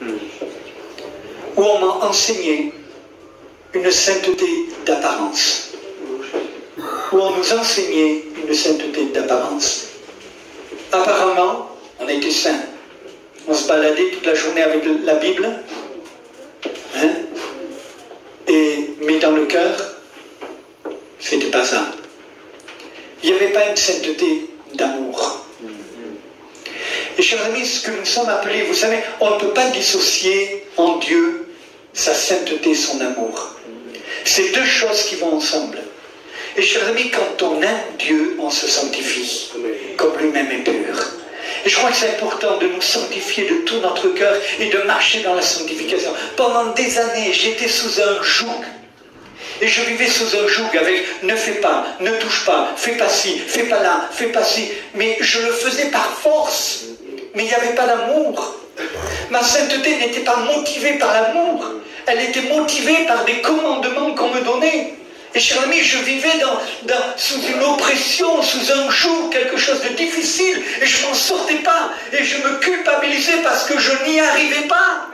où on m'a enseigné une sainteté d'apparence. Où on nous enseignait une sainteté d'apparence. Apparemment, on était saints. On se baladait toute la journée avec la Bible. Hein? Mais dans le cœur, c'était pas ça. Il n'y avait pas une sainteté d'amour. Et chers amis, ce que nous sommes appelés, vous savez, on ne peut pas dissocier en Dieu sa sainteté, son amour. C'est deux choses qui vont ensemble. Et chers amis, quand on aime Dieu, on se sanctifie, comme lui-même est pur. Et je crois que c'est important de nous sanctifier de tout notre cœur et de marcher dans la sanctification. Pendant des années, j'étais sous un joug. Et je vivais sous un joug avec ne fais pas, ne touche pas, fais pas ci, fais pas là, fais pas ci. Mais je le faisais par force. Mais il n'y avait pas d'amour. Ma sainteté n'était pas motivée par l'amour. Elle était motivée par des commandements qu'on me donnait. Et chers amis, je vivais sous une oppression, sous un joug, quelque chose de difficile. Et je ne m'en sortais pas. Et je me culpabilisais parce que je n'y arrivais pas.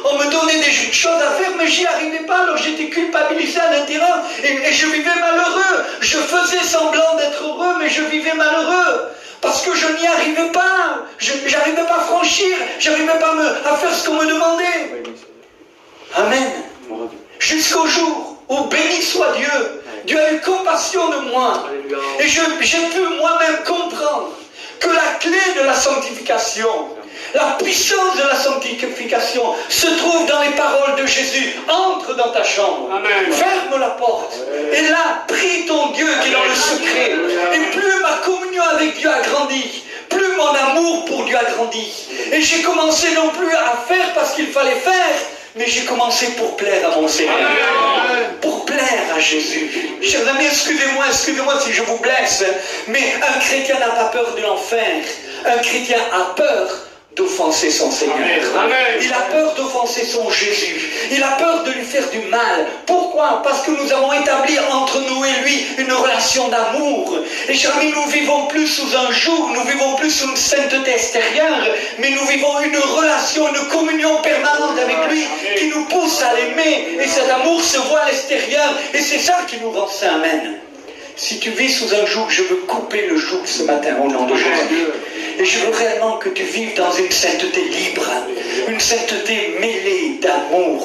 On me donnait des choses à faire, mais j'y arrivais pas. Alors j'étais culpabilisé à l'intérieur. Et je vivais malheureux. Je faisais semblant d'être heureux, mais je vivais malheureux. Parce que je n'y arrivais pas. Je n'arrivais pas à franchir. Je n'arrivais pas à faire ce qu'on me demandait. Amen. Jusqu'au jour où béni soit Dieu. Dieu a eu compassion de moi. Et j'ai pu moi-même comprendre que la clé de la sanctification, la puissance de la sanctification se trouve dans les paroles de Jésus. Entre dans ta chambre. Amen. Ferme la porte. Et là, prie ton Dieu qui est dans le secret. Et plus ma communion avec Dieu a grandi, plus mon amour pour Dieu a grandi. Et j'ai commencé non plus à faire parce qu'il fallait faire, mais j'ai commencé pour plaire à mon Seigneur. Pour plaire à Jésus. Chers amis, excusez-moi si je vous blesse, mais un chrétien n'a pas peur de l'enfer. Un chrétien a peur d'offenser son Seigneur. Amen. Il a peur d'offenser son Jésus. Il a peur de lui faire du mal. Pourquoi? Parce que nous avons établi entre nous et lui une relation d'amour. Et chers amis, nous vivons plus sous un joug, nous vivons plus sous une sainteté extérieure, mais nous vivons une relation, une communion permanente avec lui qui nous pousse à l'aimer. Et cet amour se voit à l'extérieur. Et c'est ça qui nous rend saints. Amen. Si tu vis sous un joug, je veux couper le joug ce matin au nom de Jésus. Et je veux réellement que tu vives dans une sainteté libre, une sainteté mêlée d'amour.